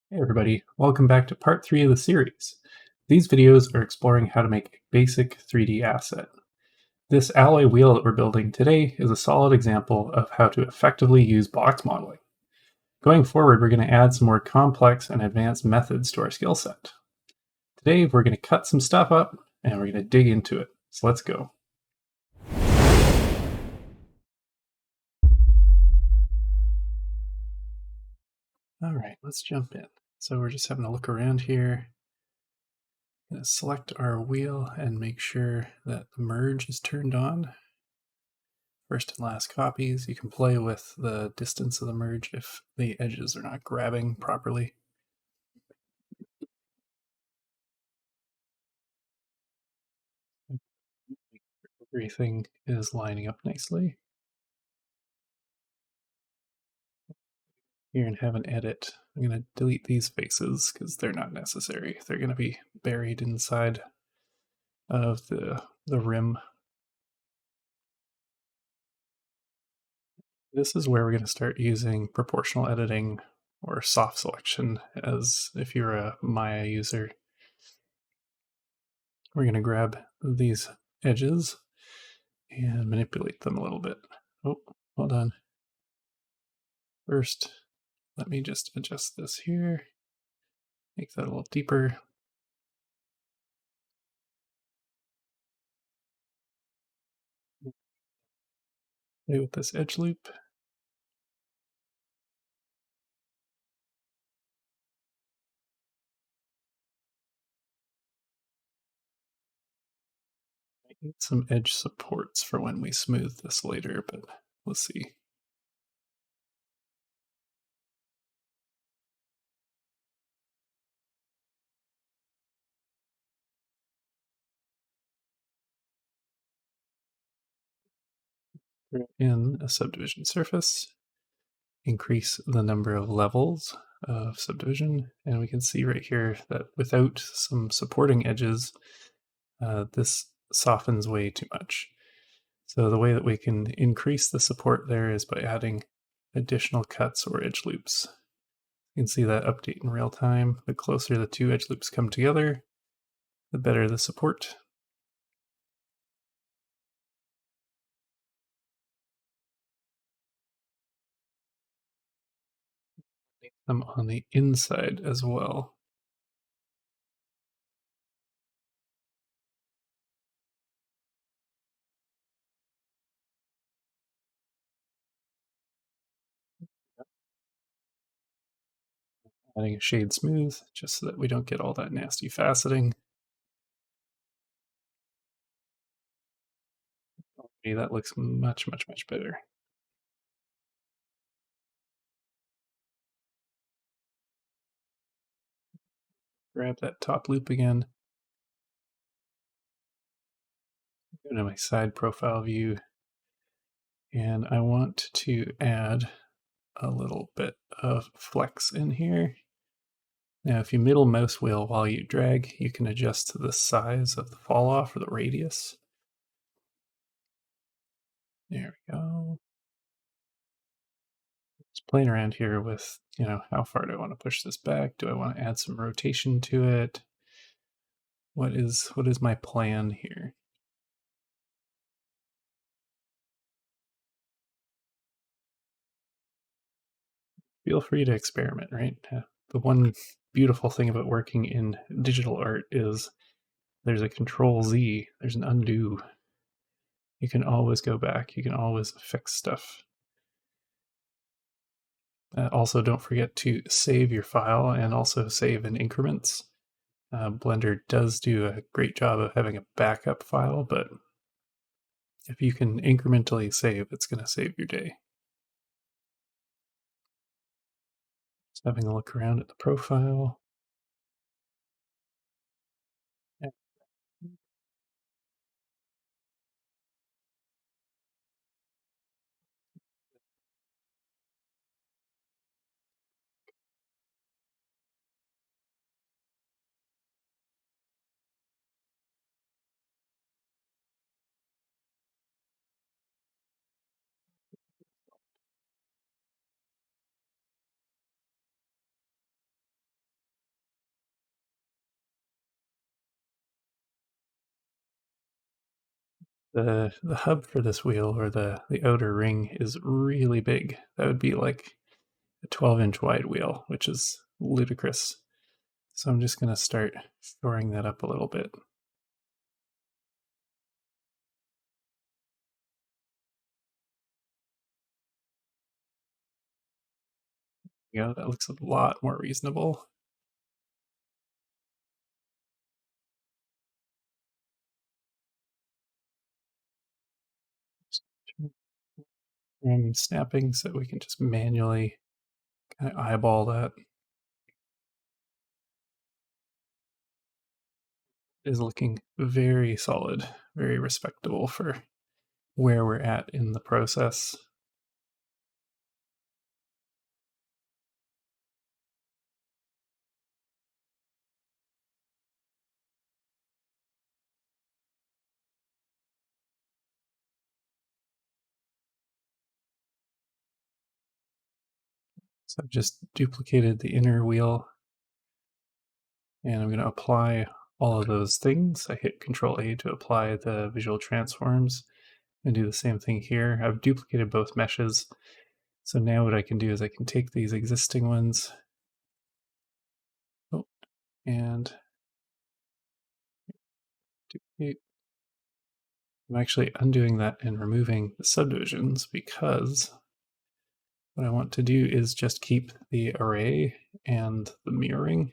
Hey everybody, welcome back to part 3 of the series. These videos are exploring how to make a basic 3D asset. This alloy wheel that we're building today is a solid example of how to effectively use box modeling. Going forward, we're going to add some more complex and advanced methods to our skill set. Today, we're going to cut some stuff up and we're going to dig into it. So let's go. All right, let's jump in. So we're just having a look around here. Select our wheel and make sure that the merge is turned on. First and last copies. You can play with the distance of the merge if the edges are not grabbing properly. Everything is lining up nicely. You're going to have an edit. I'm going to delete these faces because they're not necessary. They're going to be buried inside of the rim. This is where we're going to start using proportional editing or soft selection as if you're a Maya user. We're going to grab these edges and manipulate them a little bit. Oh, hold on. First, let me just adjust this here, make that a little deeper. Play with this edge loop. I need some edge supports for when we smooth this later, but we'll see. In a subdivision surface, increase the number of levels of subdivision, and we can see right here that without some supporting edges, this softens way too much. So the way that we can increase the support there is by adding additional cuts or edge loops. You can see that update in real time. The closer the two edge loops come together, the better the support. Them on the inside as well. Adding a shade smooth just so that we don't get all that nasty faceting. Okay, that looks much, much, much better. Grab that top loop again. Go to my side profile view. And I want to add a little bit of flex in here. Now, if you middle mouse wheel while you drag, you can adjust the size of the fall off or the radius. There we go. Just playing around here with, how far do I want to push this back? Do I want to add some rotation to it? What is my plan here? Feel free to experiment, right? The one beautiful thing about working in digital art is there's a control Z, there's an undo. You can always go back, you can always fix stuff. Also, don't forget to save your file and also save in increments. Blender does do a great job of having a backup file, but if you can incrementally save, it's going to save your day. Just having a look around at the profile. The hub for this wheel, or the outer ring, is really big. That would be like a 12-inch wide wheel, which is ludicrous. So I'm just going to start shoring that up a little bit. Yeah, that looks a lot more reasonable. And snapping, so we can just manually kind of eyeball that. Is looking very solid, very respectable for where we're at in the process. So I've just duplicated the inner wheel, and I'm going to apply all of those things. I hit Control A to apply the visual transforms and do the same thing here. I've duplicated both meshes. So now what I can do is I can take these existing ones, and duplicate. I'm actually undoing that and removing the subdivisions, because what I want to do is just keep the array and the mirroring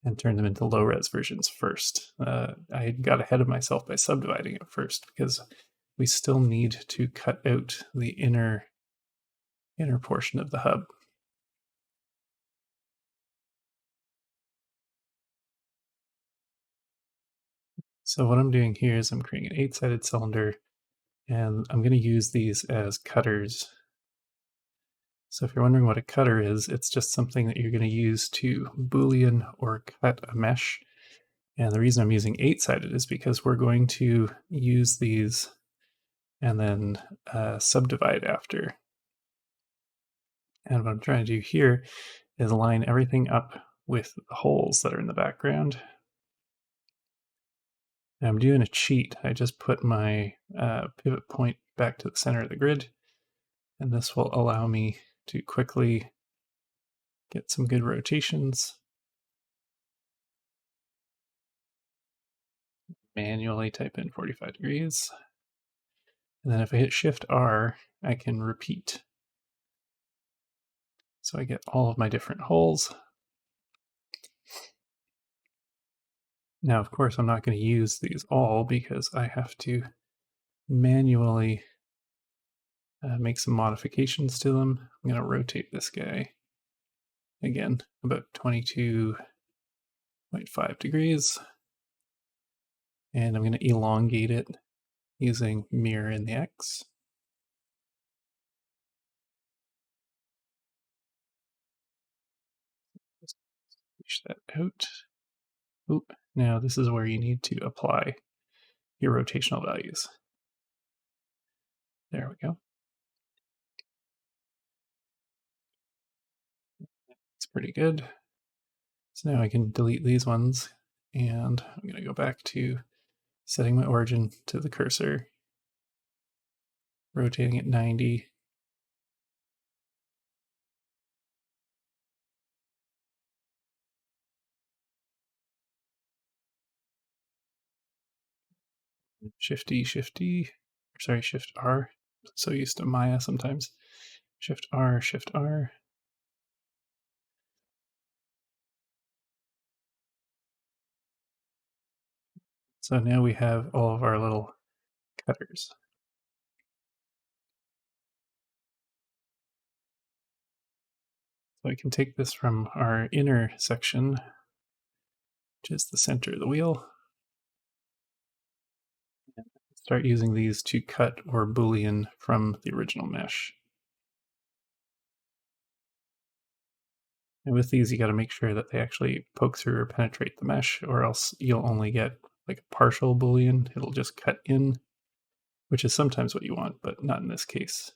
and turn them into low res versions first. I got ahead of myself by subdividing it first, because we still need to cut out the inner portion of the hub. So what I'm doing here is I'm creating an 8-sided cylinder, and I'm going to use these as cutters. So if you're wondering what a cutter is, it's just something that you're going to use to boolean or cut a mesh. And the reason I'm using 8-sided is because we're going to use these and then subdivide after. And what I'm trying to do here is line everything up with the holes that are in the background. And I'm doing a cheat. I just put my pivot point back to the center of the grid, and this will allow me to quickly get some good rotations. Manually type in 45 degrees. And then if I hit Shift R, I can repeat. So I get all of my different holes. Now, of course, I'm not going to use these all, because I have to manually make some modifications to them. I'm going to rotate this guy again about 22.5 degrees. And I'm going to elongate it using mirror in the X. Just push that out. Oop. Now this is where you need to apply your rotational values. There we go. It's pretty good. So now I can delete these ones, and I'm going to go back to setting my origin to the cursor, rotating it 90. Shifty, sorry, Shift R. So used to Maya sometimes. Shift R, Shift R. So now we have all of our little cutters. So I can take this from our inner section, which is the center of the wheel, and start using these to cut or boolean from the original mesh. And with these, you got to make sure that they actually poke through or penetrate the mesh, or else you'll only get like a partial boolean. It'll just cut in, which is sometimes what you want, but not in this case.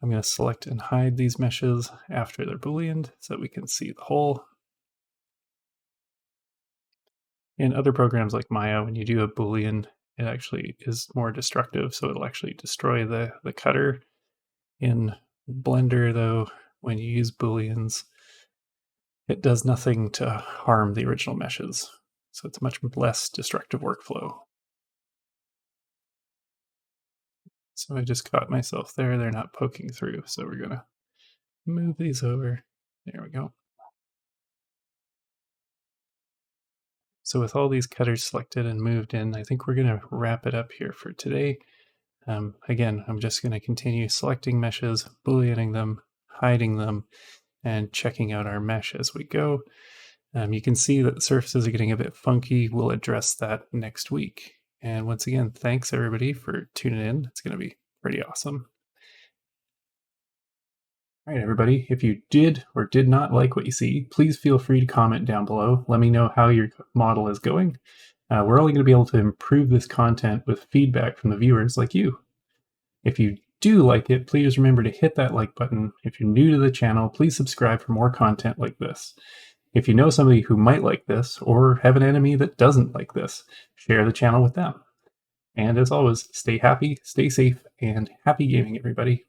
I'm going to select and hide these meshes after they're booleaned so that we can see the hole. In other programs like Maya, when you do a boolean it actually is more destructive, so it'll actually destroy the cutter. In Blender, though, when you use booleans, it does nothing to harm the original meshes, so it's a much less destructive workflow. So I just caught myself there. They're not poking through, so we're going to move these over. There we go. So with all these cutters selected and moved in, I think we're going to wrap it up here for today. Again, I'm just going to continue selecting meshes, booleaning them, hiding them, and checking out our mesh as we go. You can see that the surfaces are getting a bit funky. We'll address that next week. And once again, thanks everybody for tuning in. It's going to be pretty awesome. All right, everybody, if you did or did not like what you see, please feel free to comment down below. Let me know how your model is going. We're only going to be able to improve this content with feedback from the viewers like you. If you do like it, please remember to hit that like button. If you're new to the channel, please subscribe for more content like this. If you know somebody who might like this or have an enemy that doesn't like this, share the channel with them. And as always, stay happy, stay safe, and happy gaming, everybody.